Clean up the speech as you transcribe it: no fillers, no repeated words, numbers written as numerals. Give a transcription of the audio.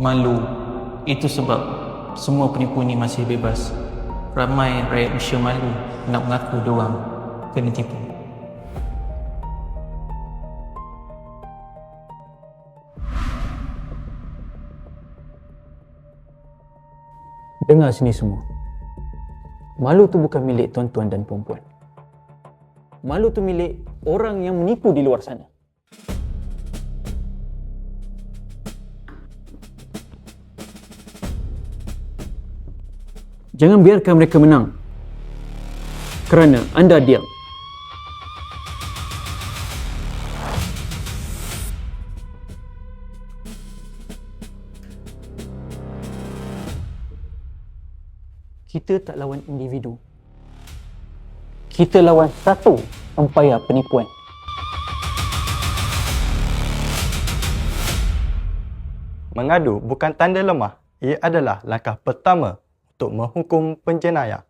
Malu. Itu sebab semua penipu ni masih bebas. Ramai rakyat Malaysia malu nak mengaku diorang kena tipu. Dengar sini semua. Malu tu bukan milik tuan-tuan dan puan-puan. Malu tu milik orang yang menipu di luar sana. Jangan biarkan mereka menang kerana anda diam. Kita tak lawan individu. Kita lawan satu empayar penipuan. Mengadu bukan tanda lemah. Ia adalah langkah pertama untuk menghukum penjenayah.